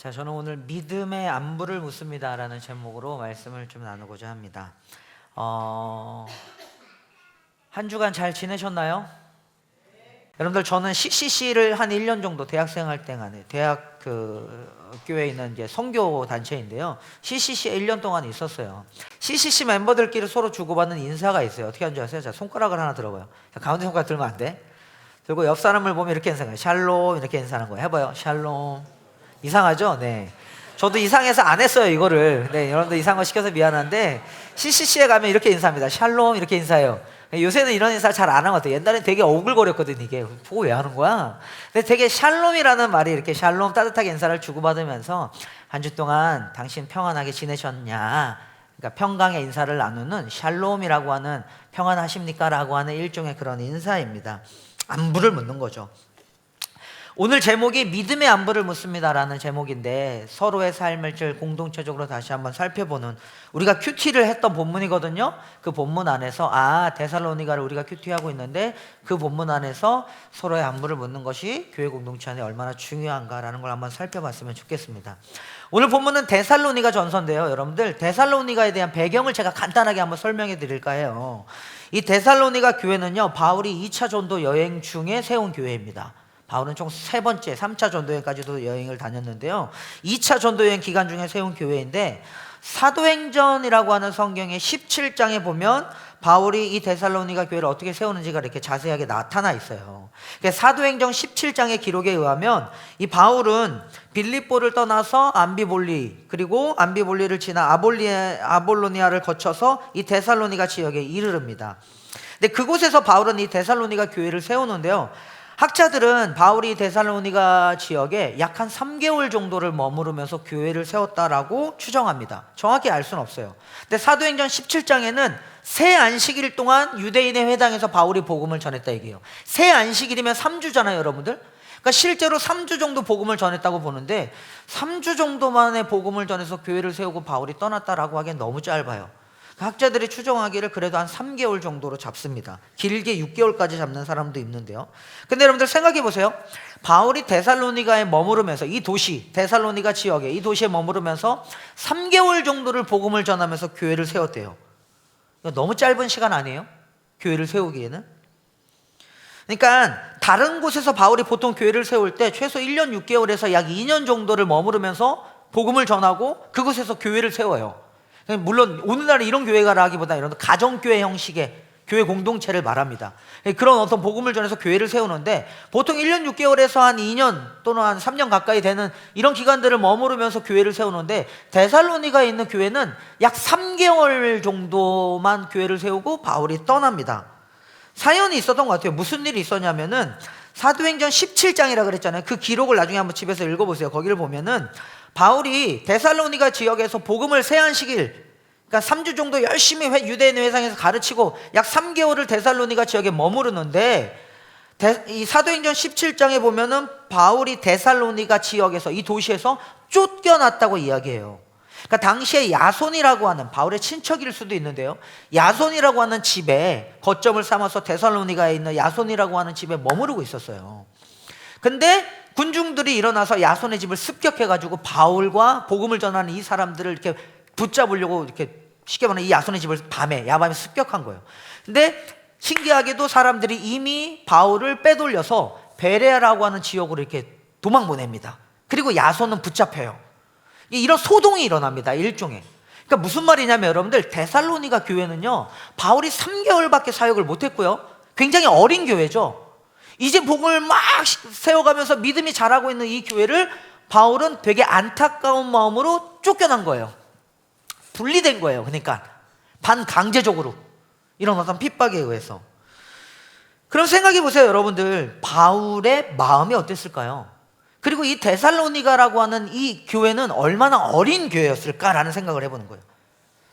자, 저는 오늘 믿음의 안부를 묻습니다라는 제목으로 말씀을 좀 나누고자 합니다. 한 주간 잘 지내셨나요? 여러분들, 저는 CCC를 한 1년 정도 대학생 할 때간에 대학 교회에 있는 이제 선교 단체인데요. CCC에 1년 동안 있었어요. CCC 멤버들끼리 서로 주고받는 인사가 있어요. 어떻게 하는 줄 아세요? 자, 손가락을 하나 들어봐요. 자, 가운데 손가락 들면 안 돼. 그리고 옆 사람을 보면 이렇게 인사해요. 샬롬, 이렇게 인사하는 거예요. 해봐요. 샬롬. 이상하죠? 네. 저도 이상해서 안 했어요, 이거를. 네, 여러분들 이상한 거 시켜서 미안한데, CCC에 가면 이렇게 인사합니다. 샬롬, 이렇게 인사해요. 요새는 이런 인사 잘 안 하는 것 같아요. 옛날엔 되게 오글거렸거든, 이게. 보고 왜 하는 거야? 근데 되게 샬롬이라는 말이 이렇게 샬롬 따뜻하게 인사를 주고받으면서 한 주 동안 당신 평안하게 지내셨냐? 그러니까 평강의 인사를 나누는 샬롬이라고 하는 평안하십니까? 라고 하는 일종의 그런 인사입니다. 안부를 묻는 거죠. 오늘 제목이 믿음의 안부를 묻습니다라는 제목인데, 서로의 삶을 공동체적으로 다시 한번 살펴보는, 우리가 큐티를 했던 본문이거든요. 그 본문 안에서 데살로니가를 우리가 큐티하고 있는데, 그 본문 안에서 서로의 안부를 묻는 것이 교회 공동체 안에 얼마나 중요한가라는 걸 한번 살펴봤으면 좋겠습니다. 오늘 본문은 데살로니가 전서인데요. 여러분들, 데살로니가에 대한 배경을 제가 간단하게 한번 설명해 드릴까 해요. 이 데살로니가 교회는요, 바울이 2차 전도 여행 중에 세운 교회입니다. 바울은 총 3번째 3차 전도여행까지도 여행을 다녔는데요, 2차 전도여행 기간 중에 세운 교회인데, 사도행전이라고 하는 성경의 17장에 보면 바울이 이 데살로니가 교회를 어떻게 세우는지가 이렇게 자세하게 나타나 있어요. 사도행전 17장의 기록에 의하면 이 바울은 빌립보를 떠나서 암비볼리, 그리고 암비볼리를 지나 아볼로니아를 거쳐서 이 데살로니가 지역에 이르릅니다. 근데 그곳에서 바울은 이 데살로니가 교회를 세우는데요, 학자들은 바울이 데살로니가 지역에 약 한 3개월 정도를 머무르면서 교회를 세웠다라고 추정합니다. 정확히 알 수는 없어요. 근데 사도행전 17장에는 새 안식일 동안 유대인의 회당에서 바울이 복음을 전했다 얘기해요. 새 안식일이면 3주잖아요, 여러분들. 그러니까 실제로 3주 정도 복음을 전했다고 보는데, 3주 정도 만에 복음을 전해서 교회를 세우고 바울이 떠났다라고 하기엔 너무 짧아요. 학자들이 추정하기를 그래도 한 3개월 정도로 잡습니다. 길게 6개월까지 잡는 사람도 있는데요. 근데 여러분들 생각해 보세요. 바울이 데살로니가에 머무르면서, 이 도시 데살로니가 지역에, 이 도시에 머무르면서 3개월 정도를 복음을 전하면서 교회를 세웠대요. 너무 짧은 시간 아니에요? 교회를 세우기에는. 그러니까 다른 곳에서 바울이 보통 교회를 세울 때 최소 1년 6개월에서 약 2년 정도를 머무르면서 복음을 전하고 그곳에서 교회를 세워요. 물론 오늘날에 이런 교회가라기보다 이런 가정교회 형식의 교회 공동체를 말합니다. 그런 어떤 복음을 전해서 교회를 세우는데, 보통 1년 6개월에서 한 2년 또는 한 3년 가까이 되는 이런 기간들을 머무르면서 교회를 세우는데, 데살로니가에 있는 교회는 약 3개월 정도만 교회를 세우고 바울이 떠납니다. 사연이 있었던 것 같아요. 무슨 일이 있었냐면은, 사도행전 17장이라 그랬잖아요. 그 기록을 나중에 한번 집에서 읽어보세요. 거기를 보면은 바울이 데살로니가 지역에서 복음을 새 안식일, 그러니까 3주 정도 열심히 유대인 회상에서 가르치고 약 3개월을 데살로니가 지역에 머무르는데, 이 사도행전 17장에 보면은 바울이 데살로니가 지역에서, 이 도시에서 쫓겨났다고 이야기해요. 그러니까 당시에 야손이라고 하는, 바울의 친척일 수도 있는데요, 야손이라고 하는 집에 거점을 삼아서 데살로니가에 있는 야손이라고 하는 집에 머무르고 있었어요. 근데 군중들이 일어나서 야손의 집을 습격해가지고 바울과 복음을 전하는 이 사람들을 이렇게 붙잡으려고, 이렇게 쉽게 말하면 이 야손의 집을 야밤에 습격한 거예요. 근데 신기하게도 사람들이 이미 바울을 빼돌려서 베레아라고 하는 지역으로 이렇게 도망 보냅니다. 그리고 야손은 붙잡혀요. 이런 소동이 일어납니다, 일종의. 그러니까 무슨 말이냐면, 여러분들, 데살로니가 교회는요, 바울이 3개월밖에 사역을 못했고요, 굉장히 어린 교회죠. 이제 복음을 막 세워가면서 믿음이 자라고 있는 이 교회를 바울은 되게 안타까운 마음으로 쫓겨난 거예요. 분리된 거예요. 그러니까 반강제적으로, 이런 어떤 핍박에 의해서. 그럼 생각해 보세요, 여러분들. 바울의 마음이 어땠을까요? 그리고 이 데살로니가라고 하는 이 교회는 얼마나 어린 교회였을까라는 생각을 해보는 거예요.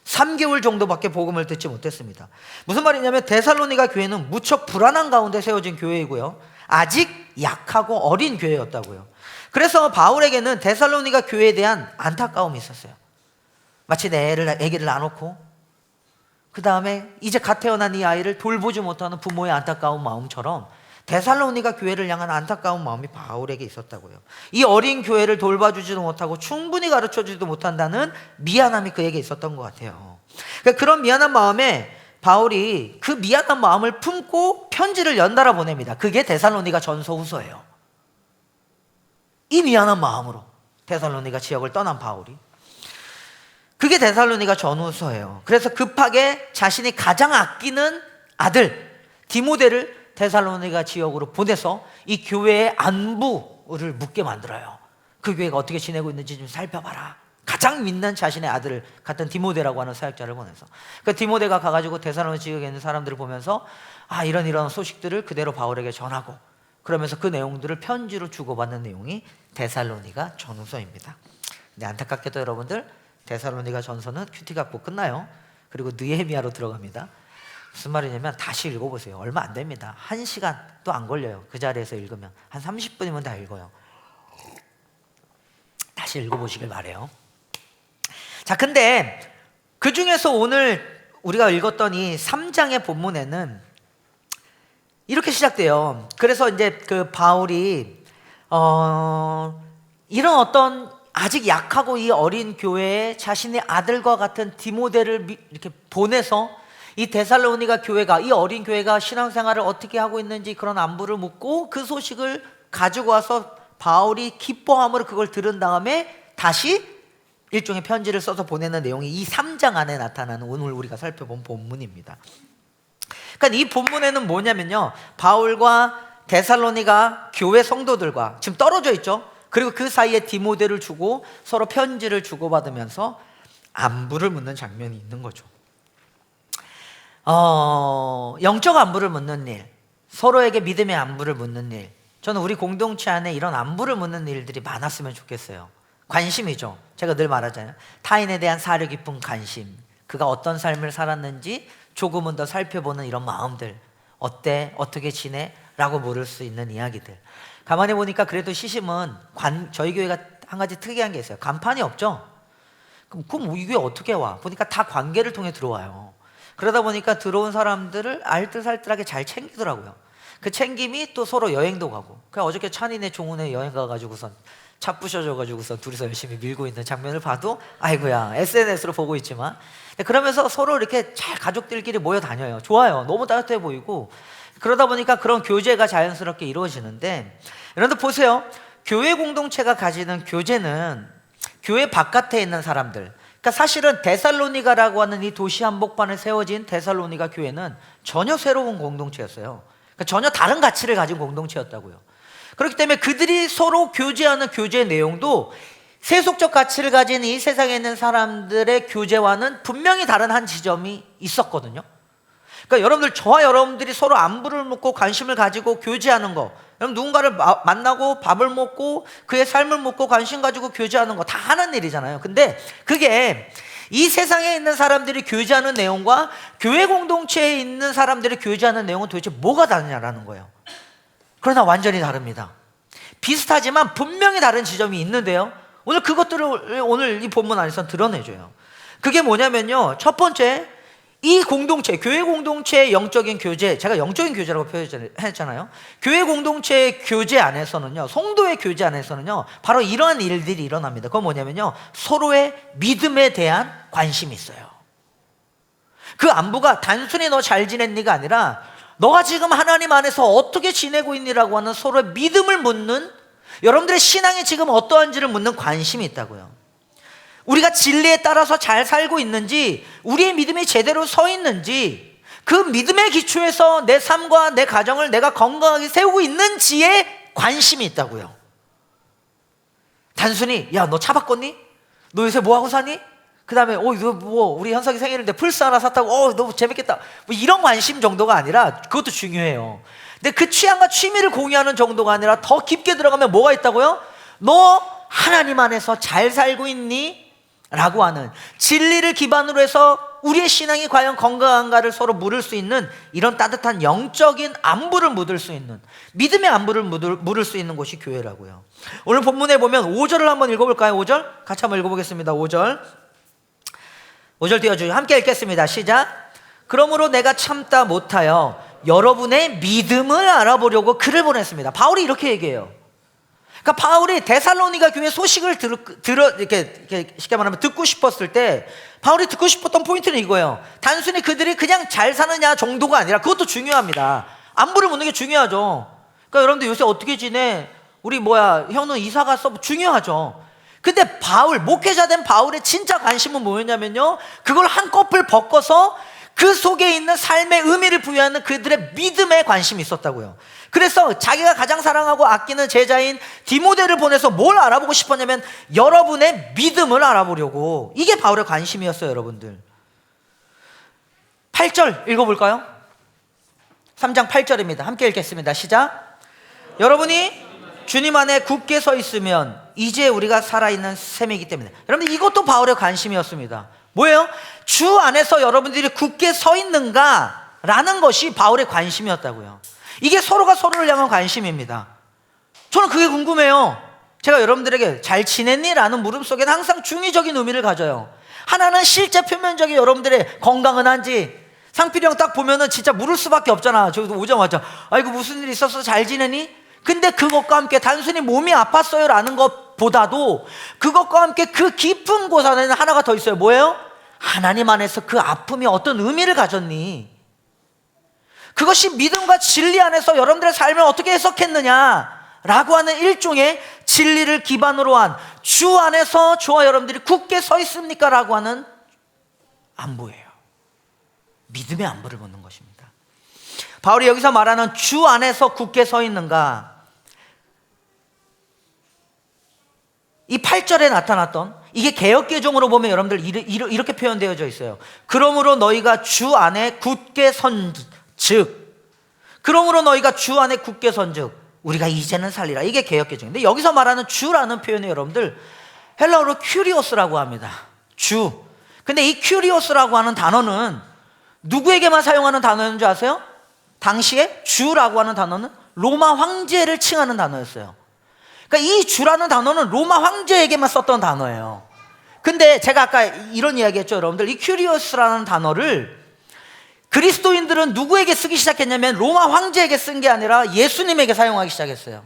3개월 정도밖에 복음을 듣지 못했습니다. 무슨 말이냐면, 데살로니가 교회는 무척 불안한 가운데 세워진 교회이고요, 아직 약하고 어린 교회였다고요. 그래서 바울에게는 데살로니가 교회에 대한 안타까움이 있었어요. 마치 내 애기를 낳아놓고 그 다음에 이제 갓 태어난 이 아이를 돌보지 못하는 부모의 안타까운 마음처럼 데살로니가 교회를 향한 안타까운 마음이 바울에게 있었다고요. 이 어린 교회를 돌봐주지도 못하고 충분히 가르쳐주지도 못한다는 미안함이 그에게 있었던 것 같아요. 그러니까 그런 미안한 마음에 바울이 그 미안한 마음을 품고 편지를 연달아 보냅니다. 그게 데살로니가 전서 후서예요. 이 미안한 마음으로 데살로니가 지역을 떠난 바울이, 그게 데살로니가 전후서예요. 그래서 급하게 자신이 가장 아끼는 아들 디모데를 데살로니가 지역으로 보내서 이 교회의 안부를 묻게 만들어요. 그 교회가 어떻게 지내고 있는지 좀 살펴봐라. 가장 믿는 자신의 아들을 같은 디모데라고 하는 사역자를 보내서, 그 디모데가 가가지고 데살로니 지역에 있는 사람들을 보면서 이런 소식들을 그대로 바울에게 전하고, 그러면서 그 내용들을 편지로 주고받는 내용이 데살로니가 전후서입니다. 근데 안타깝게도 여러분들, 데살로니가 전서는 큐티 갖고 끝나요. 그리고 느헤미야로 들어갑니다. 무슨 말이냐면 다시 읽어보세요. 얼마 안 됩니다. 1시간도 안 걸려요. 그 자리에서 읽으면 한 30분이면 다 읽어요. 다시 읽어보시길 바래요. 자, 근데 그 중에서 오늘 우리가 읽었던 이 3장의 본문에는 이렇게 시작돼요. 그래서 이제 그 바울이 이런 어떤 아직 약하고 이 어린 교회에 자신의 아들과 같은 디모데를 이렇게 보내서 이 데살로니가 교회가, 이 어린 교회가 신앙생활을 어떻게 하고 있는지 그런 안부를 묻고 그 소식을 가지고 와서 바울이 기뻐함으로 그걸 들은 다음에 다시 일종의 편지를 써서 보내는 내용이 이 3장 안에 나타나는 오늘 우리가 살펴본 본문입니다. 그러니까 이 본문에는 뭐냐면요, 바울과 데살로니가 교회 성도들과 지금 떨어져 있죠. 그리고 그 사이에 디모데를 주고 서로 편지를 주고받으면서 안부를 묻는 장면이 있는 거죠. 영적 안부를 묻는 일, 서로에게 믿음의 안부를 묻는 일, 저는 우리 공동체 안에 이런 안부를 묻는 일들이 많았으면 좋겠어요. 관심이죠. 제가 늘 말하잖아요. 타인에 대한 사려 깊은 관심, 그가 어떤 삶을 살았는지 조금은 더 살펴보는 이런 마음들, 어때? 어떻게 지내? 라고 물을 수 있는 이야기들. 가만히 보니까 그래도 시심은 저희 교회가 한 가지 특이한 게 있어요. 간판이 없죠? 그럼 이 교회 어떻게 와? 보니까 다 관계를 통해 들어와요. 그러다 보니까 들어온 사람들을 알뜰살뜰하게 잘 챙기더라고요. 그 챙김이 또 서로 여행도 가고, 그냥 어저께 찬이네 종훈에 여행 가가지고선 차 부셔져가지고선 둘이서 열심히 밀고 있는 장면을 봐도 아이고야, SNS로 보고 있지만, 그러면서 서로 이렇게 잘 가족들끼리 모여 다녀요. 좋아요. 너무 따뜻해 보이고. 그러다 보니까 그런 교제가 자연스럽게 이루어지는데, 여러분들 보세요. 교회 공동체가 가지는 교제는 교회 바깥에 있는 사람들, 그러니까 사실은 데살로니가라고 하는 이 도시 한복판에 세워진 데살로니가 교회는 전혀 새로운 공동체였어요. 그러니까 전혀 다른 가치를 가진 공동체였다고요. 그렇기 때문에 그들이 서로 교제하는 교제 내용도 세속적 가치를 가진 이 세상에 있는 사람들의 교제와는 분명히 다른 한 지점이 있었거든요. 그러니까 여러분들, 저와 여러분들이 서로 안부를 묻고 관심을 가지고 교제하는 거, 여러분 누군가를 만나고 밥을 먹고 그의 삶을 묻고 관심 가지고 교제하는 거 다 하는 일이잖아요. 근데 그게 이 세상에 있는 사람들이 교제하는 내용과 교회 공동체에 있는 사람들이 교제하는 내용은 도대체 뭐가 다르냐라는 거예요. 그러나 완전히 다릅니다. 비슷하지만 분명히 다른 지점이 있는데요, 오늘 그것들을 오늘 이 본문 안에서 드러내줘요. 그게 뭐냐면요, 첫 번째, 이 공동체, 교회 공동체의 영적인 교제, 제가 영적인 교제라고 표현했잖아요. 교회 공동체의 교제 안에서는요, 성도의 교제 안에서는요, 바로 이러한 일들이 일어납니다. 그건 뭐냐면요, 서로의 믿음에 대한 관심이 있어요. 그 안부가 단순히 너 잘 지냈니가 아니라 너가 지금 하나님 안에서 어떻게 지내고 있니라고 하는 서로의 믿음을 묻는, 여러분들의 신앙이 지금 어떠한지를 묻는 관심이 있다고요. 우리가 진리에 따라서 잘 살고 있는지, 우리의 믿음이 제대로 서 있는지, 그 믿음의 기초에서 내 삶과 내 가정을 내가 건강하게 세우고 있는지에 관심이 있다고요. 단순히 야, 너 차 바꿨니? 너 요새 뭐하고 사니? 그 다음에 우리 현석이 생일인데 플스 하나 샀다고 너무 재밌겠다, 뭐 이런 관심 정도가 아니라, 그것도 중요해요. 근데 그 취향과 취미를 공유하는 정도가 아니라 더 깊게 들어가면 뭐가 있다고요? 너 하나님 안에서 잘 살고 있니? 라고 하는, 진리를 기반으로 해서 우리의 신앙이 과연 건강한가를 서로 물을 수 있는 이런 따뜻한 영적인 안부를 묻을 수 있는, 믿음의 안부를 물을 수 있는 곳이 교회라고요. 오늘 본문에 보면 5절을 한번 읽어볼까요? 5절 같이 한번 읽어보겠습니다. 5절 띄워주죠. 함께 읽겠습니다. 시작. 그러므로 내가 참다 못하여 여러분의 믿음을 알아보려고 글을 보냈습니다. 바울이 이렇게 얘기해요. 그러니까 바울이 데살로니가 교회 소식을 이렇게 쉽게 말하면 듣고 싶었을 때 바울이 듣고 싶었던 포인트는 이거예요. 단순히 그들이 그냥 잘 사느냐 정도가 아니라, 그것도 중요합니다. 안부를 묻는 게 중요하죠. 그러니까 여러분들 요새 어떻게 지내? 우리 현우 이사 갔어? 중요하죠. 근데 목회자 된 바울의 진짜 관심은 뭐였냐면요, 그걸 한꺼풀 벗고서 그 속에 있는 삶의 의미를 부여하는 그들의 믿음에 관심이 있었다고요. 그래서 자기가 가장 사랑하고 아끼는 제자인 디모데를 보내서 뭘 알아보고 싶었냐면 여러분의 믿음을 알아보려고. 이게 바울의 관심이었어요, 여러분들. 8절 읽어볼까요? 3장 8절입니다. 함께 읽겠습니다. 시작. 여러분이 주님 안에 굳게 서 있으면 이제 우리가 살아있는 셈이기 때문에. 여러분들, 이것도 바울의 관심이었습니다. 뭐예요? 주 안에서 여러분들이 굳게 서 있는가 라는 것이 바울의 관심이었다고요. 이게 서로가 서로를 향한 관심입니다. 저는 그게 궁금해요. 제가 여러분들에게 잘 지냈니? 라는 물음 속에는 항상 중의적인 의미를 가져요. 하나는 실제 표면적인 여러분들의 건강은 한지, 상필이 형 딱 보면은 진짜 물을 수밖에 없잖아. 저기서 오자마자 아이고 무슨 일 있었어? 잘 지내니? 근데 그것과 함께 단순히 몸이 아팠어요 라는 것보다도 그것과 함께 그 깊은 곳 안에는 하나가 더 있어요. 뭐예요? 하나님 안에서 그 아픔이 어떤 의미를 가졌니? 그것이 믿음과 진리 안에서 여러분들의 삶을 어떻게 해석했느냐라고 하는 일종의 진리를 기반으로 한, 주 안에서 저와 여러분들이 굳게 서 있습니까? 라고 하는 안부예요. 믿음의 안부를 묻는 것입니다. 바울이 여기서 말하는 주 안에서 굳게 서 있는가, 이 8절에 나타났던, 이게 개역개정으로 보면 여러분들 이렇게 표현되어져 있어요. 그러므로 너희가 주 안에 굳게 선즉, 그러므로 너희가 주 안에 굳게 선즉 우리가 이제는 살리라. 이게 개역개정인데, 여기서 말하는 주라는 표현이 여러분들 헬라어로 큐리오스라고 합니다. 주. 근데 이 큐리오스라고 하는 단어는 누구에게만 사용하는 단어인 줄 아세요? 당시에 주라고 하는 단어는 로마 황제를 칭하는 단어였어요. 그러니까 이 주라는 단어는 로마 황제에게만 썼던 단어예요. 근데 제가 아까 이런 이야기 했죠, 여러분들. 이 큐리오스라는 단어를 그리스도인들은 누구에게 쓰기 시작했냐면 로마 황제에게 쓴 게 아니라 예수님에게 사용하기 시작했어요.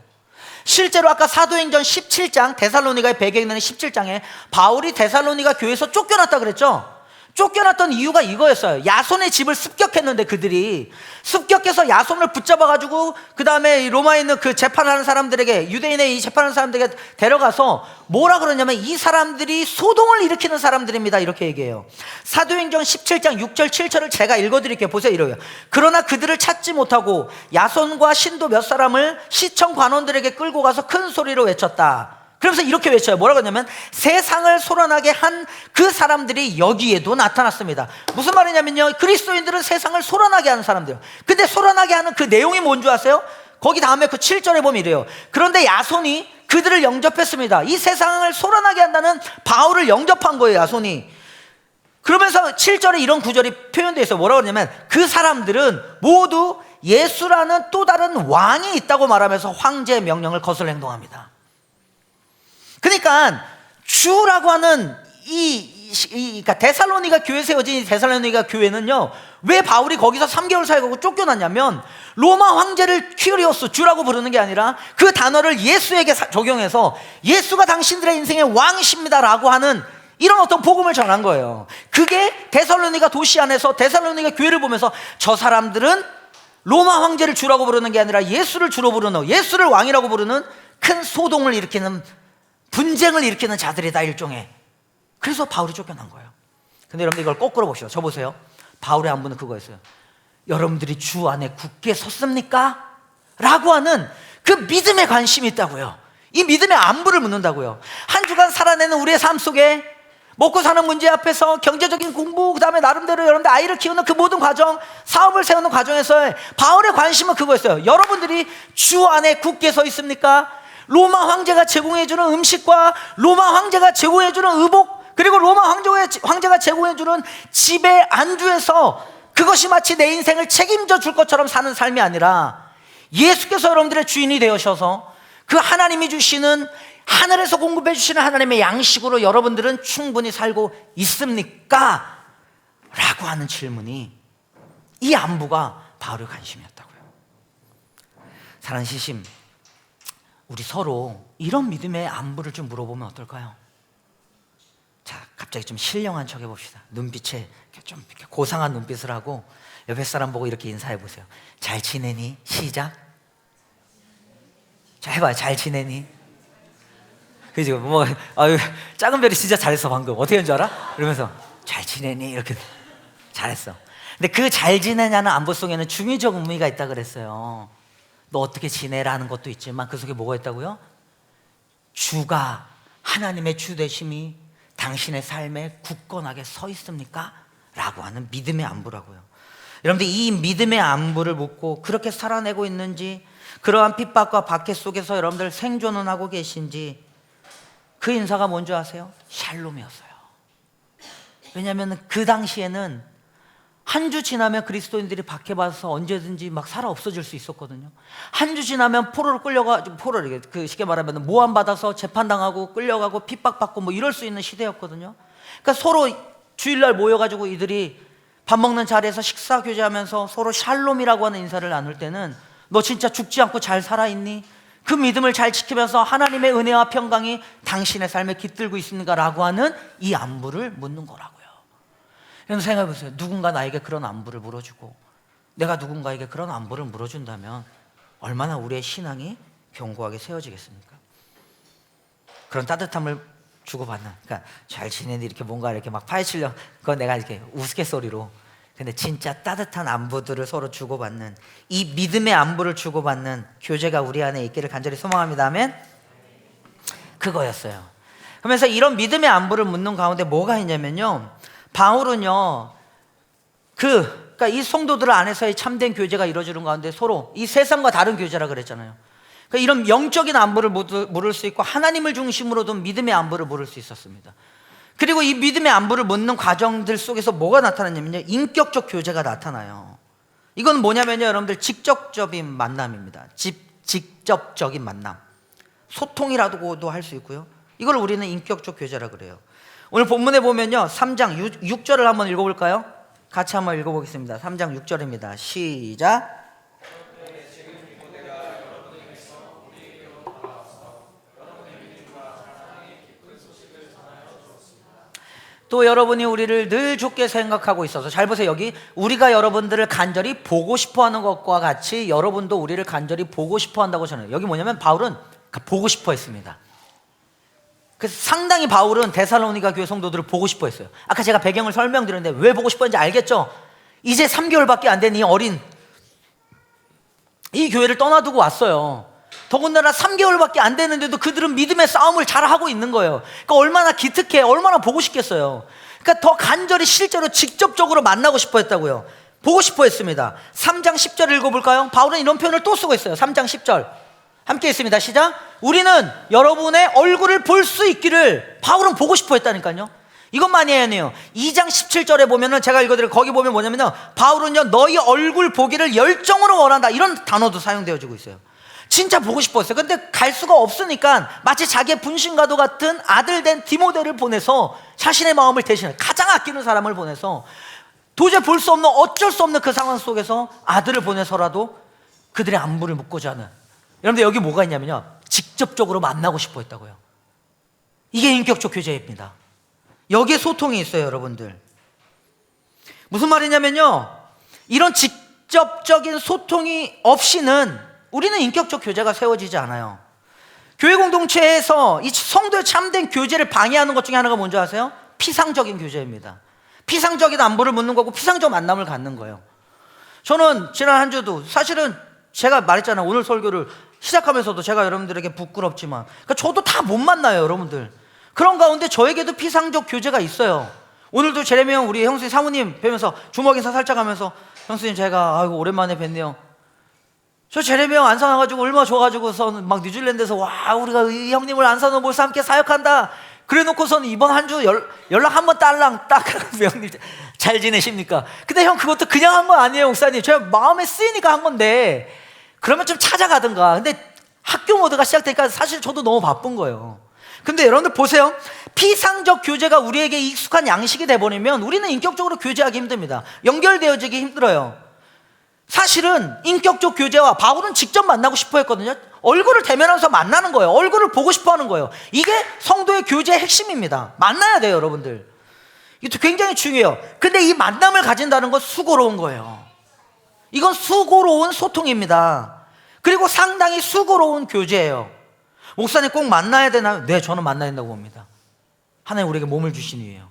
실제로 아까 사도행전 17장, 데살로니가의 배경이 되는 17장에 바울이 데살로니가 교회에서 쫓겨났다 그랬죠. 쫓겨났던 이유가 이거였어요. 야손의 집을 습격했는데, 그들이 습격해서 야손을 붙잡아가지고 그 다음에 로마에 있는 그 재판하는 사람들에게, 유대인의 이 재판하는 사람들에게 데려가서 뭐라 그러냐면 이 사람들이 소동을 일으키는 사람들입니다, 이렇게 얘기해요. 사도행전 17장 6절 7절을 제가 읽어드릴게요. 보세요. 이래요. 그러나 그들을 찾지 못하고 야손과 신도 몇 사람을 시청 관원들에게 끌고 가서 큰 소리로 외쳤다. 그러면서 이렇게 외쳐요. 뭐라고 하냐면 세상을 소란하게 한 그 사람들이 여기에도 나타났습니다. 무슨 말이냐면요, 그리스도인들은 세상을 소란하게 하는 사람들이에요. 근데 소란하게 하는 그 내용이 뭔지 아세요? 거기 다음에 그 7절에 보면 이래요. 그런데 야손이 그들을 영접했습니다. 이 세상을 소란하게 한다는 바울을 영접한 거예요, 야손이. 그러면서 7절에 이런 구절이 표현되어 있어요. 뭐라고 하냐면 그 사람들은 모두 예수라는 또 다른 왕이 있다고 말하면서 황제의 명령을 거슬러 행동합니다. 그러니까 주라고 하는 그러니까 데살로니가 교회 세워진 이 데살로니가 교회는요, 왜 바울이 거기서 3개월 살고 쫓겨났냐면 로마 황제를 큐리오스, 주라고 부르는 게 아니라 그 단어를 예수에게 적용해서 예수가 당신들의 인생의 왕이십니다라고 하는 이런 어떤 복음을 전한 거예요. 그게 데살로니가 도시 안에서 데살로니가 교회를 보면서 저 사람들은 로마 황제를 주라고 부르는 게 아니라 예수를 주로 부르는, 예수를 왕이라고 부르는 큰 소동을 일으키는, 분쟁을 일으키는 자들이다, 일종의. 그래서 바울이 쫓겨난 거예요. 근데 여러분들 이걸 거꾸로 보시죠. 저 보세요. 바울의 안부는 그거였어요. 여러분들이 주 안에 굳게 섰습니까? 라고 하는 그 믿음에 관심이 있다고요. 이 믿음의 안부를 묻는다고요. 한 주간 살아내는 우리의 삶 속에 먹고 사는 문제 앞에서 경제적인 공부, 그 다음에 나름대로 여러분들 아이를 키우는 그 모든 과정, 사업을 세우는 과정에서 바울의 관심은 그거였어요. 여러분들이 주 안에 굳게 서 있습니까? 로마 황제가 제공해주는 음식과 로마 황제가 제공해주는 의복, 그리고 로마 황제가 제공해주는 집의 안주에서 그것이 마치 내 인생을 책임져 줄 것처럼 사는 삶이 아니라 예수께서 여러분들의 주인이 되셔서 그 하나님이 주시는, 하늘에서 공급해 주시는 하나님의 양식으로 여러분들은 충분히 살고 있습니까? 라고 하는 질문이, 이 안부가 바울의 관심이었다고요. 사랑하는 시심, 우리 서로 이런 믿음의 안부를 좀 물어보면 어떨까요? 자, 갑자기 좀 신령한 척 해봅시다. 눈빛에 좀 이렇게 고상한 눈빛을 하고 옆에 사람 보고 이렇게 인사해 보세요. 잘 지내니? 시작. 자, 해봐요. 잘 지내니? 그죠? 아유, 작은 별이 진짜 잘했어 방금. 어떻게 한 줄 알아? 그러면서 잘 지내니? 이렇게 잘했어. 근데 그 잘 지내냐는 안부 속에는 중의적 의미가 있다 그랬어요. 너 어떻게 지내라는 것도 있지만 그 속에 뭐가 있다고요? 주가, 하나님의 주 되심이 당신의 삶에 굳건하게 서 있습니까? 라고 하는 믿음의 안부라고요. 여러분들, 이 믿음의 안부를 묻고 그렇게 살아내고 있는지, 그러한 핍박과 박해 속에서 여러분들 생존은 하고 계신지, 그 인사가 뭔지 아세요? 샬롬이었어요. 왜냐하면 그 당시에는 한 주 지나면 그리스도인들이 박해받아서 언제든지 막 살아 없어질 수 있었거든요. 한 주 지나면 포로를 끌려가지고, 포로를 그 쉽게 말하면 모함받아서 재판당하고 끌려가고 핍박받고 뭐 이럴 수 있는 시대였거든요. 그러니까 서로 주일날 모여가지고 이들이 밥 먹는 자리에서 식사 교제하면서 서로 샬롬이라고 하는 인사를 나눌 때는 너 진짜 죽지 않고 잘 살아있니? 그 믿음을 잘 지키면서 하나님의 은혜와 평강이 당신의 삶에 깃들고 있습니까? 라고 하는 이 안부를 묻는 거라고요. 여러분 생각해 보세요. 누군가 나에게 그런 안부를 물어주고 내가 누군가에게 그런 안부를 물어준다면 얼마나 우리의 신앙이 견고하게 세워지겠습니까? 그런 따뜻함을 주고받는, 그러니까 잘 지내니 이렇게 뭔가 이렇게 막 파헤치려, 그건 내가 이렇게 우스갯소리로, 근데 진짜 따뜻한 안부들을 서로 주고받는, 이 믿음의 안부를 주고받는 교제가 우리 안에 있기를 간절히 소망합니다. 아멘. 그거였어요. 그러면서 이런 믿음의 안부를 묻는 가운데 뭐가 있냐면요, 바울은요, 그러니까 이 성도들 안에서의 참된 교제가 이루어지는 가운데 서로 이 세상과 다른 교제라 그랬잖아요. 그러니까 이런 영적인 안부를 물을 수 있고 하나님을 중심으로 둔 믿음의 안부를 물을 수 있었습니다. 그리고 이 믿음의 안부를 묻는 과정들 속에서 뭐가 나타나냐면요, 인격적 교제가 나타나요. 이건 뭐냐면요, 여러분들 직접적인 만남입니다. 직접적인 만남, 소통이라고도 할 수 있고요. 이걸 우리는 인격적 교제라 그래요. 오늘 본문에 보면요, 3장 6절을 한번 읽어볼까요? 같이 한번 읽어보겠습니다. 3장 6절입니다. 시작. 또 여러분이 우리를 늘 좋게 생각하고 있어서, 잘 보세요. 여기 우리가 여러분들을 간절히 보고 싶어하는 것과 같이 여러분도 우리를 간절히 보고 싶어한다고 전해요. 여기 뭐냐면 바울은 보고 싶어 했습니다. 그래서 상당히 바울은 데살로니가 교회 성도들을 보고 싶어 했어요. 아까 제가 배경을 설명드렸는데 왜 보고 싶어 했는지 알겠죠? 이제 3개월밖에 안 된 이 어린 이 교회를 떠나두고 왔어요. 더군다나 3개월밖에 안 되는데도 그들은 믿음의 싸움을 잘하고 있는 거예요. 그러니까 얼마나 기특해, 얼마나 보고 싶겠어요. 그러니까 더 간절히 실제로 직접적으로 만나고 싶어 했다고요. 보고 싶어 했습니다. 3장 10절 읽어볼까요? 바울은 이런 표현을 또 쓰고 있어요. 3장 10절 함께 있습니다. 시작. 우리는 여러분의 얼굴을 볼 수 있기를 바울은 보고 싶어 했다니까요. 이것만이 아니에요. 2장 17절에 보면은 제가 읽어드릴 거기 보면 뭐냐면요, 바울은요, 너희 얼굴 보기를 열정으로 원한다, 이런 단어도 사용되어지고 있어요. 진짜 보고 싶었어요. 근데 갈 수가 없으니까 마치 자기의 분신과도 같은 아들 된 디모데를 보내서 자신의 마음을 대신해, 가장 아끼는 사람을 보내서 도저히 볼 수 없는, 어쩔 수 없는 그 상황 속에서 아들을 보내서라도 그들의 안부를 묻고자 하는. 여러분들 여기 뭐가 있냐면요, 직접적으로 만나고 싶어 했다고요. 이게 인격적 교제입니다. 여기에 소통이 있어요. 여러분들 무슨 말이냐면요, 이런 직접적인 소통이 없이는 우리는 인격적 교제가 세워지지 않아요. 교회 공동체에서 이 성도의 참된 교제를 방해하는 것 중에 하나가 뭔지 아세요? 피상적인 교제입니다. 피상적인 안부를 묻는 거고 피상적 만남을 갖는 거예요. 저는 지난 한 주도 사실은 제가 말했잖아요. 오늘 설교를 시작하면서도 제가 여러분들에게 부끄럽지만, 그러니까 저도 다 못 만나요. 여러분들 그런 가운데 저에게도 피상적 교제가 있어요. 오늘도 제레미 형, 우리 형수님 사모님 뵈면서 주먹 인사 살짝 하면서, 형수님 제가 아이고 오랜만에 뵀네요. 저 제레미 형 안산 와가지고 얼마나 좋아가지고서 막 뉴질랜드에서 와 우리가 이 형님을 안산으로 모여서 함께 사역한다 그래 놓고서는 이번 한 주 연락 한번 딸랑 딱 형님 잘 지내십니까? 근데 형 그것도 그냥 한 건 아니에요. 목사님 제가 마음에 쓰이니까 한 건데 그러면 좀 찾아가든가. 근데 학교 모드가 시작되니까 사실 저도 너무 바쁜 거예요. 근데 여러분들 보세요. 피상적 교제가 우리에게 익숙한 양식이 돼버리면 우리는 인격적으로 교제하기 힘듭니다. 연결되어지기 힘들어요. 사실은 인격적 교제와 바울은 직접 만나고 싶어 했거든요. 얼굴을 대면하면서 만나는 거예요. 얼굴을 보고 싶어 하는 거예요. 이게 성도의 교제의 핵심입니다. 만나야 돼요, 여러분들. 이것도 굉장히 중요해요. 근데 이 만남을 가진다는 건 수고로운 거예요. 이건 수고로운 소통입니다. 그리고 상당히 수고로운 교제예요. 목사님 꼭 만나야 되나요? 네, 저는 만나야 된다고 봅니다. 하나님 우리에게 몸을 주신 이유예요.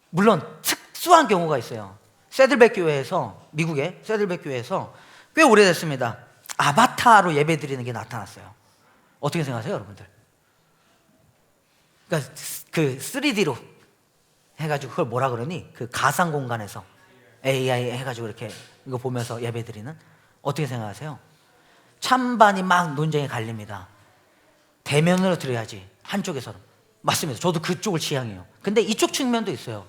물론 특수한 경우가 있어요. 세들백 교회에서, 미국의 세들백 교회에서 꽤 오래됐습니다. 아바타로 예배 드리는 게 나타났어요. 어떻게 생각하세요, 여러분들? 그러니까 그 3D로 해가지고 그걸 뭐라 그러니? 그 가상 공간에서 AI 해가지고 이렇게 이거 보면서 예배 드리는? 어떻게 생각하세요? 찬반이 막 논쟁이 갈립니다. 대면으로 드려야지, 한쪽에서는. 맞습니다. 저도 그쪽을 지향해요. 근데 이쪽 측면도 있어요.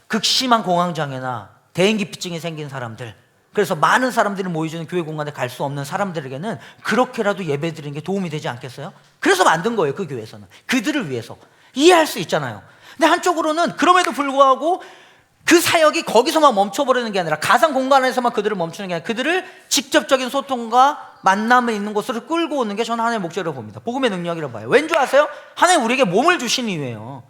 극심한 공황장애나 대인기피증이 생긴 사람들, 그래서 많은 사람들이 모여주는 교회 공간에 갈 수 없는 사람들에게는 그렇게라도 예배 드리는 게 도움이 되지 않겠어요? 그래서 만든 거예요, 그 교회에서는. 그들을 위해서. 이해할 수 있잖아요. 근데 한쪽으로는 그럼에도 불구하고 그 사역이 거기서만 멈춰버리는 게 아니라 가상 공간에서만 그들을 멈추는 게 아니라 그들을 직접적인 소통과 만남에 있는 곳으로 끌고 오는 게 저는 하나님의 목적이라고 봅니다. 복음의 능력이라고 봐요. 왠지 아세요? 하나님 우리에게 몸을 주신 이유예요.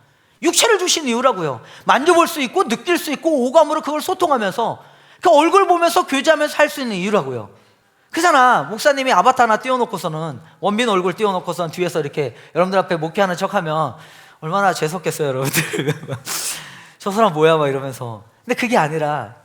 육체를 주신 이유라고요. 만져볼 수 있고 느낄 수 있고 오감으로 그걸 소통하면서 그 얼굴 보면서 교제하면서 살 수 있는 이유라고요. 그잖아. 목사님이 아바타 하나 띄워놓고서는, 원빈 얼굴 띄워놓고서는 뒤에서 이렇게 여러분들 앞에 목회하는 척하면 얼마나 재수없겠어요, 여러분들. 저 사람 뭐야 막 이러면서. 근데 그게 아니라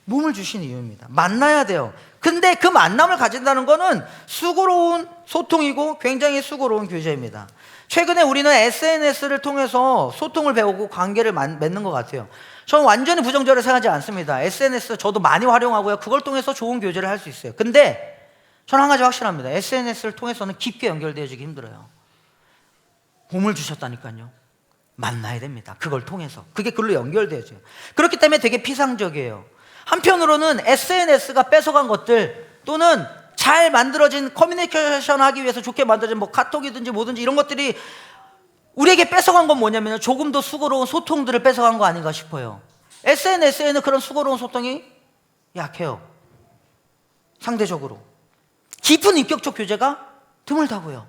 몸을 주신 이유입니다. 만나야 돼요. 근데 그 만남을 가진다는 거는 수고로운 소통이고 굉장히 수고로운 교제입니다. 최근에 우리는 SNS를 통해서 소통을 배우고 관계를 맺는 것 같아요. 저는 완전히 부정적으로 생각하지 않습니다. SNS 저도 많이 활용하고요. 그걸 통해서 좋은 교제를 할 수 있어요. 근데 저는 한 가지 확실합니다. SNS를 통해서는 깊게 연결되어지기 힘들어요. 몸을 주셨다니까요. 만나야 됩니다. 그걸 통해서. 그게 글로 연결되어져요. 그렇기 때문에 되게 피상적이에요. 한편으로는 SNS가 뺏어간 것들, 또는 잘 만들어진 커뮤니케이션 하기 위해서 좋게 만들어진 뭐 카톡이든지 뭐든지 이런 것들이 우리에게 뺏어간 건 뭐냐면 조금 더 수고로운 소통들을 뺏어간 거 아닌가 싶어요. SNS에는 그런 수고로운 소통이 약해요. 상대적으로. 깊은 인격적 교제가 드물다고요.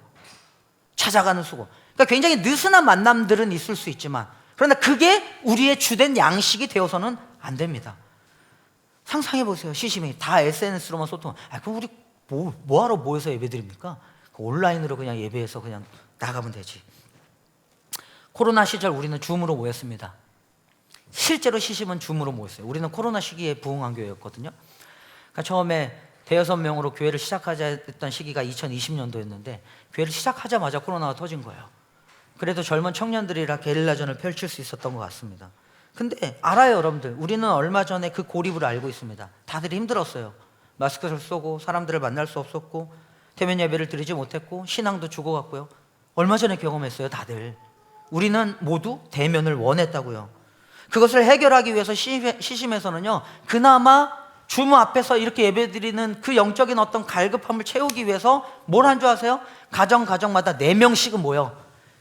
찾아가는 수고. 그러니까 굉장히 느슨한 만남들은 있을 수 있지만, 그러나 그게 우리의 주된 양식이 되어서는 안 됩니다. 상상해 보세요. 시심이 다 SNS로만 소통. 그럼 우리 뭐하러 모여서 예배 드립니까? 온라인으로 그냥 예배해서 그냥 나가면 되지. 코로나 시절 우리는 줌으로 모였습니다. 실제로 시심은 줌으로 모였어요. 우리는 코로나 시기에 부흥한 교회였거든요. 그러니까 처음에 대여섯 명으로 교회를 시작하자 했던 시기가 2020년도였는데 교회를 시작하자마자 코로나가 터진 거예요. 그래도 젊은 청년들이라 게릴라전을 펼칠 수 있었던 것 같습니다. 근데 알아요, 여러분들. 우리는 얼마 전에 그 고립을 알고 있습니다. 다들 힘들었어요. 마스크를 쓰고 사람들을 만날 수 없었고 대면 예배를 드리지 못했고 신앙도 죽어갔고요. 얼마 전에 경험했어요, 다들. 우리는 모두 대면을 원했다고요. 그것을 해결하기 위해서 시심에서는요, 그나마 줌 앞에서 이렇게 예배드리는 그 영적인 어떤 갈급함을 채우기 위해서 뭘 한 줄 아세요? 가정마다 4명씩은 모여.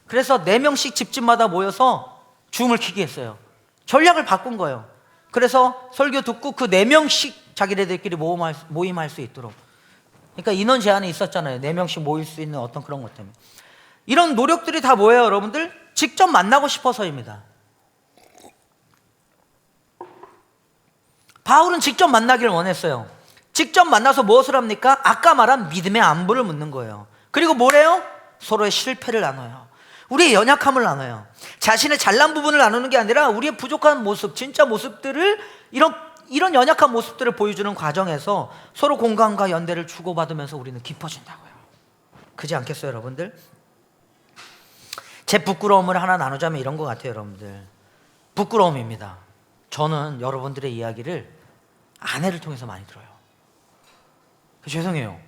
그래서 4명씩 집집마다 모여서 줌을 켜게 했어요. 전략을 바꾼 거예요. 그래서 설교 듣고 그 4명씩 자기네들끼리 모임할 수 있도록. 그러니까 인원 제한이 있었잖아요. 4명씩 모일 수 있는 어떤 그런 것 때문에. 이런 노력들이 다 뭐예요, 여러분들? 직접 만나고 싶어서입니다. 바울은 직접 만나기를 원했어요. 직접 만나서 무엇을 합니까? 아까 말한 믿음의 안부를 묻는 거예요. 그리고 뭐래요? 서로의 실패를 나눠요. 우리의 연약함을 나눠요. 자신의 잘난 부분을 나누는 게 아니라 우리의 부족한 모습, 진짜 모습들을, 이런 연약한 모습들을 보여주는 과정에서 서로 공감과 연대를 주고받으면서 우리는 깊어진다고요. 그렇지 않겠어요, 여러분들? 제 부끄러움을 하나 나누자면 이런 것 같아요, 여러분들. 부끄러움입니다. 저는 여러분들의 이야기를 아내를 통해서 많이 들어요. 죄송해요.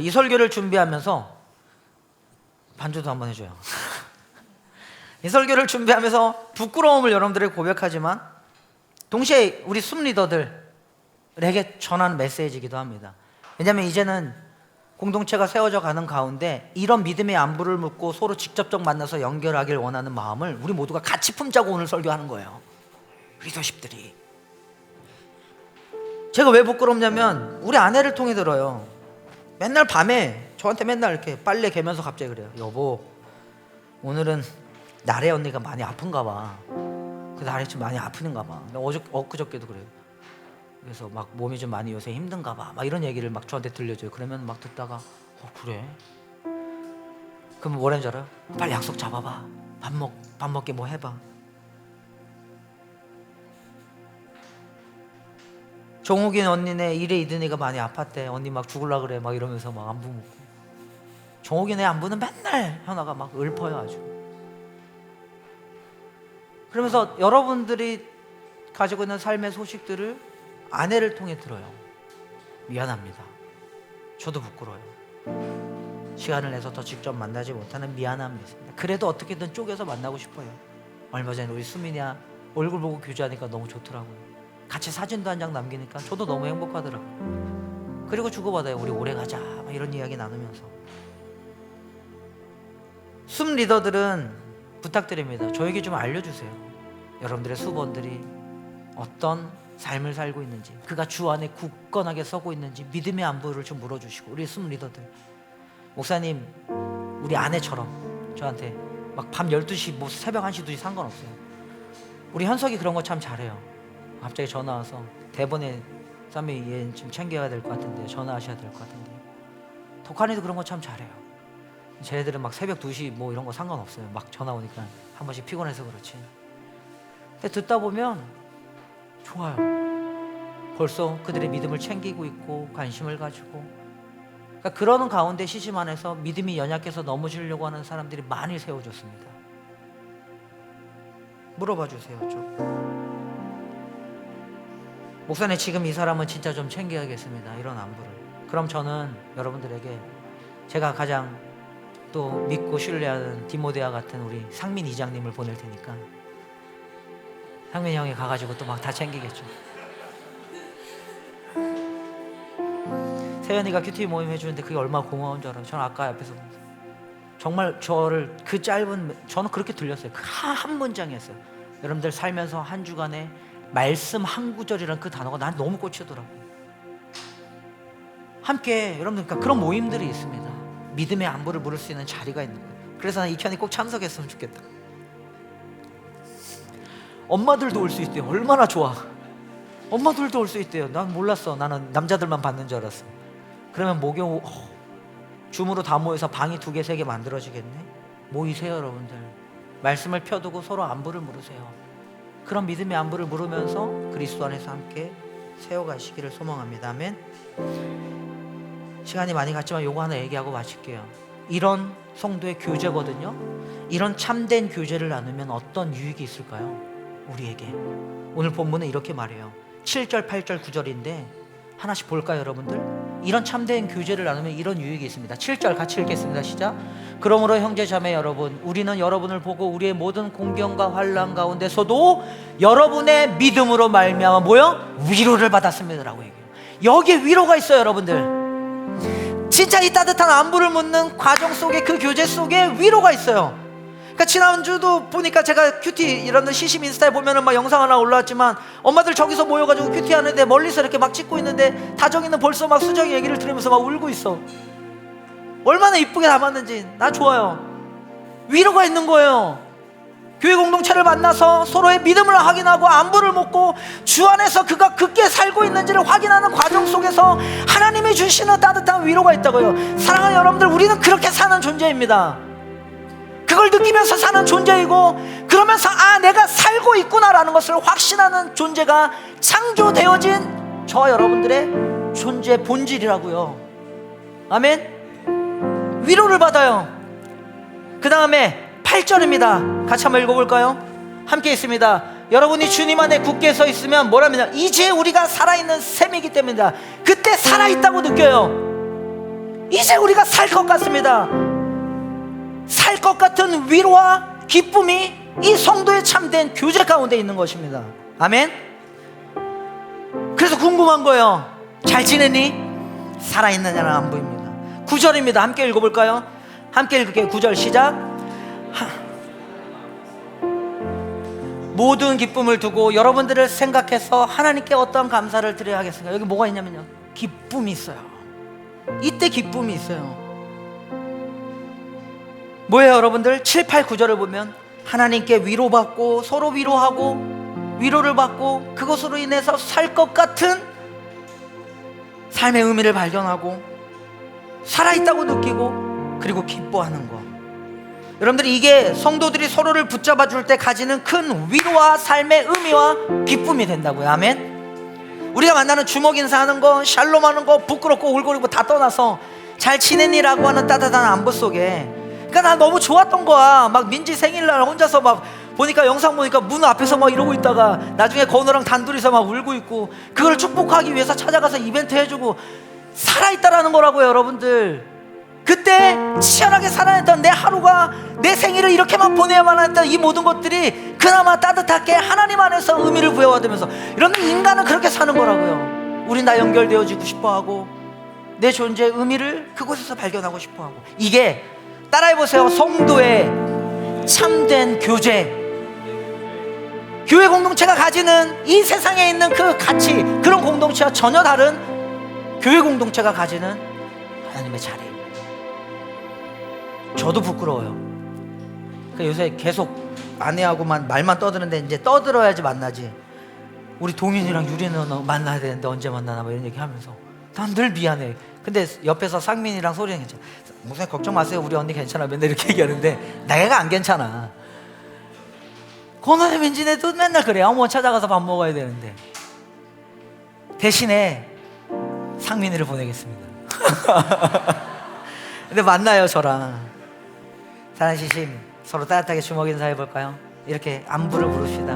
이 설교를 준비하면서 반주도 한번 해줘요. 이 설교를 준비하면서 부끄러움을 여러분들에게 고백하지만 동시에 우리 숨 리더들에게 전하는 메시지이기도 합니다. 왜냐하면 이제는 공동체가 세워져 가는 가운데 이런 믿음의 안부를 묻고 서로 직접적 만나서 연결하길 원하는 마음을 우리 모두가 같이 품자고 오늘 설교하는 거예요. 리더십들이. 제가 왜 부끄럽냐면 우리 아내를 통해 들어요. 맨날 밤에 저한테 맨날 이렇게 빨래 개면서 갑자기 그래요. 여보, 오늘은 나래 언니가 많이 아픈가 봐. 그 나래 좀 많이 아프는가 봐. 엊그저께도 그래요. 그래서 막 몸이 좀 많이 요새 힘든가 봐. 막 이런 얘기를 막 저한테 들려줘요. 그러면 막 듣다가 그래? 그럼 뭐라는 줄 알아요? 빨리 약속 잡아봐. 밥 먹게 뭐 해봐. 종욱이 언니네 일에 이든이가 많이 아팠대. 언니 막 죽을라 그래. 막 이러면서 막 안부 묻고. 종욱이네 안부는 맨날 현아가 막 읊어요 아주. 그러면서 여러분들이 가지고 있는 삶의 소식들을 아내를 통해 들어요. 미안합니다. 저도 부끄러워요. 시간을 내서 더 직접 만나지 못하는 미안함이 있습니다. 그래도 어떻게든 쪼개서 만나고 싶어요. 얼마 전에 우리 수민이야 얼굴 보고 교제하니까 너무 좋더라고요. 같이 사진도 한 장 남기니까 저도 너무 행복하더라고요. 그리고 주고받아요. 우리 오래 가자 막 이런 이야기 나누면서. 숨 리더들은 부탁드립니다. 저에게 좀 알려주세요. 여러분들의 수본들이 어떤 삶을 살고 있는지, 그가 주 안에 굳건하게 서고 있는지 믿음의 안부를 좀 물어주시고. 우리 숨 리더들, 목사님 우리 아내처럼 저한테 막 밤 12시 뭐 새벽 1시 2시 상관없어요. 우리 현석이 그런 거 참 잘해요. 갑자기 전화 와서 대본에 쌈이 얘 좀 챙겨야 될 것 같은데 전화하셔야 될 것 같은데. 독한이도 그런 거 참 잘해요. 쟤네들은 막 새벽 2시 뭐 이런 거 상관없어요. 막 전화 오니까 한 번씩 피곤해서 그렇지. 근데 듣다 보면 좋아요. 벌써 그들의 믿음을 챙기고 있고 관심을 가지고. 그러니까 그러는 가운데 시집 안에서 믿음이 연약해서 넘어지려고 하는 사람들이 많이 세워졌습니다. 물어봐 주세요. 좀. 목사님 지금 이 사람은 진짜 좀 챙겨야겠습니다. 이런 안부를. 그럼 저는 여러분들에게 제가 가장 또 믿고 신뢰하는 디모데와 같은 우리 상민 이장님을 보낼 테니까 상민 형이 가가지고 또 막 다 챙기겠죠. 세연이가 큐티 모임 해주는데 그게 얼마나 고마운 줄 알아요. 저는 아까 옆에서 정말 저를 그 짧은, 저는 그렇게 들렸어요. 그 한 문장이었어요. 여러분들 살면서 한 주간에 말씀 한 구절이라는 그 단어가 난 너무 꽂히더라고요. 함께 여러분들, 그러니까 그런 모임들이 있습니다. 믿음의 안부를 물을 수 있는 자리가 있는 거예요. 그래서 난 이편이 꼭 참석했으면 좋겠다. 엄마들도 올 수 있대요. 얼마나 좋아. 엄마들도 올 수 있대요. 난 몰랐어. 나는 남자들만 받는 줄 알았어. 그러면 목요 줌으로 다 모여서 방이 2개 3개 만들어지겠네. 모이세요 여러분들. 말씀을 펴두고 서로 안부를 물으세요. 그런 믿음의 안부를 물으면서 그리스도 안에서 함께 세워가시기를 소망합니다. 아멘. 시간이 많이 갔지만 요거 하나 얘기하고 마칠게요. 이런 성도의 교제거든요. 이런 참된 교제를 나누면 어떤 유익이 있을까요? 우리에게. 오늘 본문은 이렇게 말해요. 7절 8절 9절인데 하나씩 볼까요 여러분들? 이런 참된 교제를 나누면 이런 유익이 있습니다. 7절 같이 읽겠습니다. 시작. 그러므로 형제 자매 여러분, 우리는 여러분을 보고 우리의 모든 공경과 환난 가운데서도 여러분의 믿음으로 말미암아 뭐요? 위로를 받았습니다라고 얘기해요. 여기에 위로가 있어요 여러분들. 진짜 이 따뜻한 안부를 묻는 과정 속에, 그 교제 속에 위로가 있어요. 그러니까 지난주도 보니까 제가 큐티 이런 시심 인스타에 보면은 막 영상 하나 올라왔지만 엄마들 저기서 모여가지고 큐티 하는데 멀리서 이렇게 막 찍고 있는데 다정이는 벌써 막 수정이 얘기를 들으면서 막 울고 있어. 얼마나 이쁘게 담았는지 나 좋아요. 위로가 있는 거예요. 교회 공동체를 만나서 서로의 믿음을 확인하고 안부를 묻고 주 안에서 그가 굳게 살고 있는지를 확인하는 과정 속에서 하나님이 주시는 따뜻한 위로가 있다고요. 사랑하는 여러분들, 우리는 그렇게 사는 존재입니다. 그걸 느끼면서 사는 존재이고, 그러면서 아 내가 살고 있구나라는 것을 확신하는 존재가 창조되어진 저와 여러분들의 존재 본질이라고요. 아멘. 위로를 받아요. 그 다음에 8절입니다. 같이 한번 읽어볼까요? 함께 있습니다. 여러분이 주님 안에 굳게 서 있으면 뭐라면요, 이제 우리가 살아있는 셈이기 때문이다. 그때 살아있다고 느껴요. 이제 우리가 살 것 같습니다. 살 것 같은 위로와 기쁨이 이 성도의 참된 교제 가운데 있는 것입니다. 아멘. 그래서 궁금한 거예요. 잘 지내니? 살아있느냐는 안부입니다. 9절입니다. 함께 읽어볼까요? 함께 읽을게요. 9절 시작. 모든 기쁨을 두고 여러분들을 생각해서 하나님께 어떤 감사를 드려야 하겠습니까? 여기 뭐가 있냐면요, 기쁨이 있어요. 이때 기쁨이 있어요. 뭐예요 여러분들? 7, 8, 9절을 보면 하나님께 위로받고 서로 위로하고 위로를 받고 그것으로 인해서 살 것 같은 삶의 의미를 발견하고 살아있다고 느끼고 그리고 기뻐하는 것. 여러분들이 이게 성도들이 서로를 붙잡아 줄 때 가지는 큰 위로와 삶의 의미와 기쁨이 된다고요. 아멘. 우리가 만나는 주먹 인사하는 거, 샬롬 하는 거, 부끄럽고 울고리고 다 떠나서 잘 지냈니라고 하는 따뜻한 안부 속에, 그러니까 나 너무 좋았던 거야. 막 민지 생일날 혼자서 막 보니까 영상 보니까 문 앞에서 막 이러고 있다가 나중에 건우랑 단둘이서 막 울고 있고, 그걸 축복하기 위해서 찾아가서 이벤트 해주고 살아있다라는 거라고요 여러분들. 그때 치열하게 살아냈던 내 하루가, 내 생일을 이렇게만 보내야만 했던 이 모든 것들이 그나마 따뜻하게 하나님 안에서 의미를 부여받으면서, 여러분 인간은 그렇게 사는 거라고요. 우린 다 연결되어지고 싶어하고 내 존재의 의미를 그곳에서 발견하고 싶어하고. 이게 따라해보세요. 성도의 참된 교제, 교회 공동체가 가지는 이 세상에 있는 그 가치, 그런 공동체와 전혀 다른 교회 공동체가 가지는 하나님의 자리. 저도 부끄러워요. 요새 계속 아내하고만 말만 떠드는데 이제 떠들어야지 만나지. 우리 동윤이랑 유리는 만나야 되는데 언제 만나나 뭐 이런 얘기 하면서 난 늘 미안해. 근데 옆에서 상민이랑 소리는 괜찮아. 목사님 걱정 마세요, 우리 언니 괜찮아, 맨날 이렇게 얘기하는데 내가 안 괜찮아. 권원의 민지네도 맨날 그래. 어머 찾아가서 밥 먹어야 되는데. 대신에 상민이를 보내겠습니다. 근데 만나요 저랑. 사랑하시심, 서로 따뜻하게 주먹 인사해볼까요? 이렇게 안부를 부릅시다.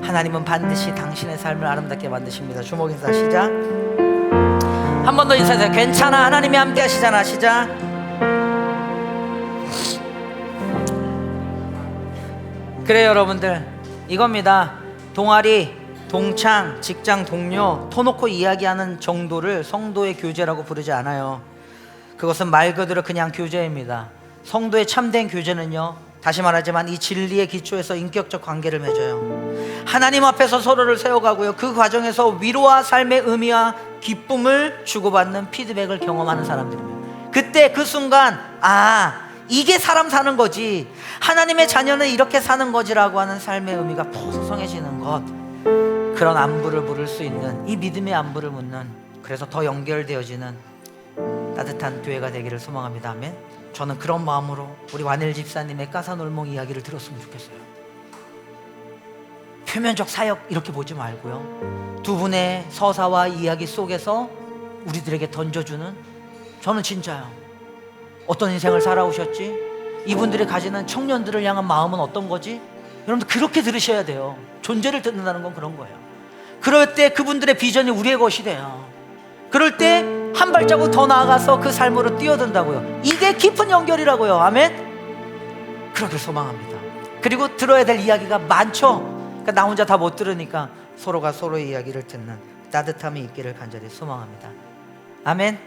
하나님은 반드시 당신의 삶을 아름답게 만드십니다. 주먹 인사 시작. 한 번 더 인사해주세요. 괜찮아, 하나님이 함께 하시잖아. 시작. 그래요 여러분들, 이겁니다. 동아리, 동창, 직장 동료 터놓고 이야기하는 정도를 성도의 교제라고 부르지 않아요. 그것은 말 그대로 그냥 교제입니다. 성도의 참된 교제는요, 다시 말하지만 이 진리의 기초에서 인격적 관계를 맺어요. 하나님 앞에서 서로를 세워가고요, 그 과정에서 위로와 삶의 의미와 기쁨을 주고받는 피드백을 경험하는 사람들입니다. 그때 그 순간, 아, 이게 사람 사는 거지, 하나님의 자녀는 이렇게 사는 거지라고 하는 삶의 의미가 풍성해지는 것. 그런 안부를 물을 수 있는, 이 믿음의 안부를 묻는, 그래서 더 연결되어지는 따뜻한 교회가 되기를 소망합니다. 아멘. 저는 그런 마음으로 우리 완일 집사님의 까사놀몽 이야기를 들었으면 좋겠어요. 표면적 사역 이렇게 보지 말고요, 두 분의 서사와 이야기 속에서 우리들에게 던져주는, 저는 진짜요, 어떤 인생을 살아오셨지, 이분들이 가지는 청년들을 향한 마음은 어떤 거지, 여러분들 그렇게 들으셔야 돼요. 존재를 듣는다는 건 그런 거예요. 그럴 때 그분들의 비전이 우리의 것이 돼요. 그럴 때 한 발자국 더 나아가서 그 삶으로 뛰어든다고요. 이게 깊은 연결이라고요. 아멘. 그러길 소망합니다. 그리고 들어야 될 이야기가 많죠. 그러니까 나 혼자 다 못 들으니까 서로가 서로의 이야기를 듣는 따뜻함이 있기를 간절히 소망합니다. 아멘.